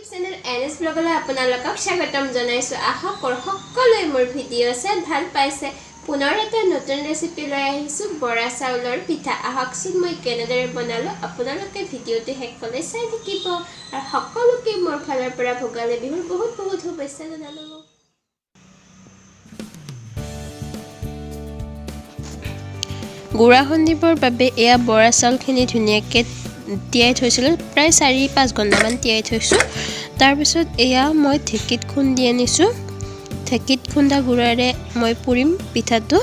channel NS ब्लगলৈ আপোনালোকক স্বাগতম জনাইছো আহক সকলোৱে মোৰ ভিডিঅ চাই ভাল পাইছে পুনৰ এটা নতুন ৰেচিপি লৈ আহিছো বৰা চাউলৰ পিঠা আহকচোন মই কেনেদৰে বনালো আপোনালোকে ভিডিঅটো হেকলৈ চাই থাকিব আৰু সকলোকে মোৰ ফালৰ পৰা ভোগালী বিহুৰ বহুত বহুত শুভেচ্ছা জনালো গুড়া খুন্দিবৰ বাবে এয়া বৰা চাউলখিনি ধুনীয়াকৈ তিয়াই থৈছিল প্ৰায় 4-5 ঘণ্টামান তিয়াই থৈছো তাৰ পিছত এয়া মই ঢেকিত খুন্দি আনিছো ঢেকিত খুন্দা গুড়াৰে মই পুৰিম পিঠাটো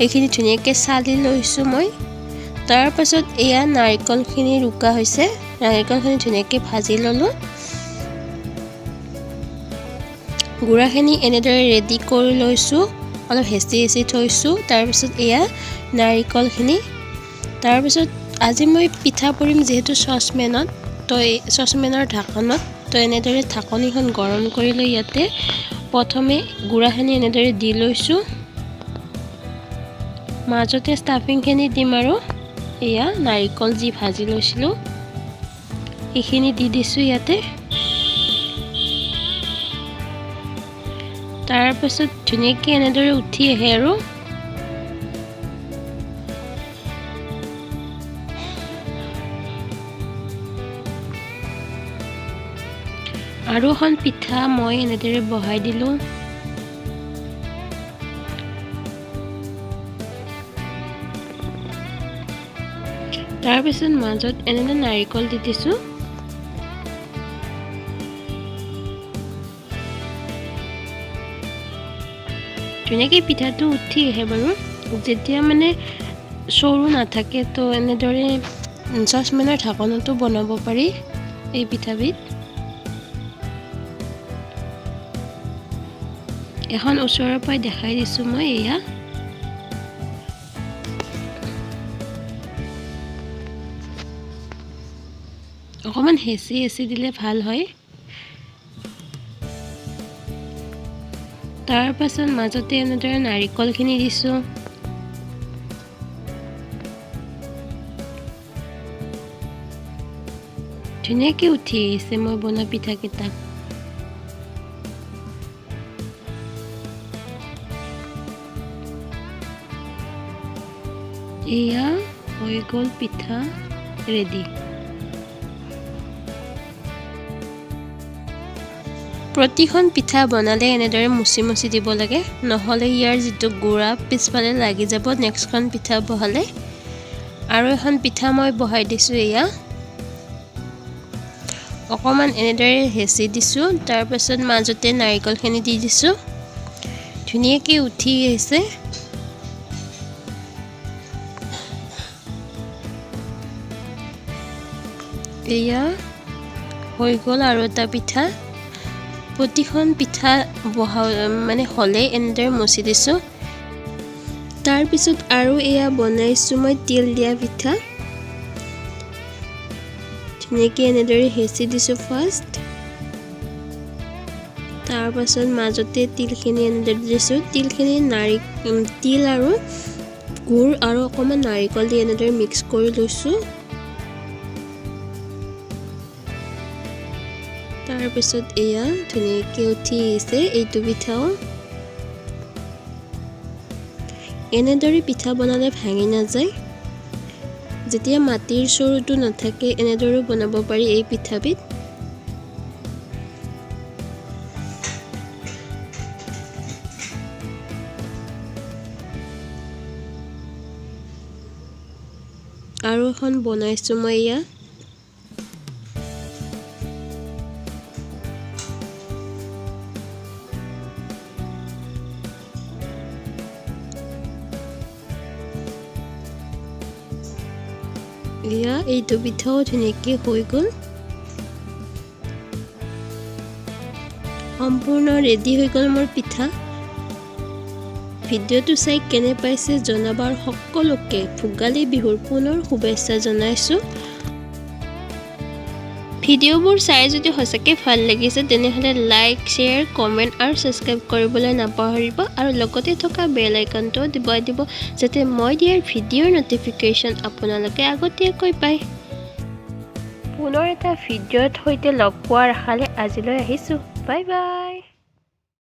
এইখিনি ধুনীয়াকৈ চালি লৈছো মই তাৰ পিছত এয়া নাৰিকলখিনি ৰুকা হৈছে নাৰিকলখিনি ধুনীয়াকৈ ভাজি ললো গুড়াখিনি এনেদৰে ৰেডি কৰি লৈছো অলপ হেঁচি থৈছো তাৰ পিছত এয়া নাৰিকলখিনি তাৰ পিছত আজি মই পিঠা পুৰিম যেহেতু সসমেনত তো সসমেনৰ ঢাকনত তো এনেদৰে ঢাকনিখন গৰম কৰি লৈ ইয়াতে প্ৰথমে গুড়াখিনি এনেদৰে দি লৈছো মাজতে ষ্টাফিংখিনি দিম আৰু এয়া নাৰিকল যি ভাজি লৈছিলো এইখিনি দি দিছো ইয়াতে তাৰ পিছত ধুনীয়াকৈ এনেদৰে উঠি আহে আৰু এখন পিঠা মই এনেদৰে বহাই দিলো তাৰ পিছত মাজত এনেদৰে নাৰিকল দি দিছো ধুনীয়াকৈ পিঠাটো উঠি আহে বাৰু যেতিয়া মানে সৰু নাথাকে তো এনেদৰে সসমেনৰ ঢাকনতো বনাব পাৰি এই পিঠাবিধ এখন ওচৰৰ পৰা দেখাই দিছো মই এয়া অকমান হেঁচি দিলে ভাল হয় তাৰ পাছত মাজতে এনেদৰে নাৰিকলখিনি দিছো ধুনীয়াকৈ উঠি আহিছে মই বনোৱা পিঠাকেইটা এয়া হৈ গ'ল পিঠা ৰেডি প্ৰতিখন পিঠা বনালে এনেদৰে মুচি দিব লাগে নহলে ইয়াৰ যিটো গুড়া পিছফালে লাগি যাব নেক্সটখন পিঠা বহালে আৰু এখন পিঠা মই বহাই দিছো এয়া অকমান এনেদৰে হেঁচি দিছো তাৰ পাছত মাজতে নাৰিকলখিনি দি দিছো ধুনীয়াকৈ উঠি আহিছে এয়া হৈ গ'ল আৰু এটা পিঠা প্ৰতিখন পিঠা মানে হলে এনেদৰে মুচি দিছো তাৰ পিছত আৰু এয়া বনাইছো মই তিল দিয়া পিঠা ধুনীয়াকৈ এনেদৰে হেঁচি দিছো ফাৰ্ষ্ট তাৰ পাছত মাজতে তিলখিনি এনেদৰে দিছো তিলখিনি তিল আৰু গুড় আৰু অকমান নাৰিকল দি এনেদৰে মিক্স কৰি লৈছো তাৰ পিছত এয়া ধুনীয়াকৈ উঠি আহিছে এইটো পিঠাও এনেদৰে পিঠা বনালে ভাঙি নাযায় যেতিয়া মাটিৰ চৰুটো নাথাকে এনেদৰে বনাব পাৰি এই পিঠাবিধ আৰু এখন বনাইছো মই এয়া এয়া এইটো পিঠাও ধুনীয়াকৈ হৈ গ'ল সম্পূৰ্ণ ৰেডি হৈ গ'ল মোৰ পিঠা ভিডিঅ'টো চাই কেনে পাইছে জনাবাৰ সকলোকে ভোগালী বিহুৰ পুনৰ শুভেচ্ছা জনাইছো ভিডিঅ'বোৰ চাই যদি সঁচাকৈ ভাল লাগিছে তেনেহ'লে লাইক শ্বেয়াৰ কমেণ্ট আৰু ছাবস্ক্ৰাইব কৰিবলৈ নাপাহৰিব আৰু লগতে থকা বেল আইকনটো দবাই দিব যাতে মই দিয়াৰ ভিডিঅ'ৰ নটিফিকেশ্যন আপোনালোকে আগতীয়াকৈ পায় পুনৰ এটা ভিডিঅ'ত সৈতে লগ পোৱাৰ আশাৰে আজিলৈ আহিছোঁ বাই বাই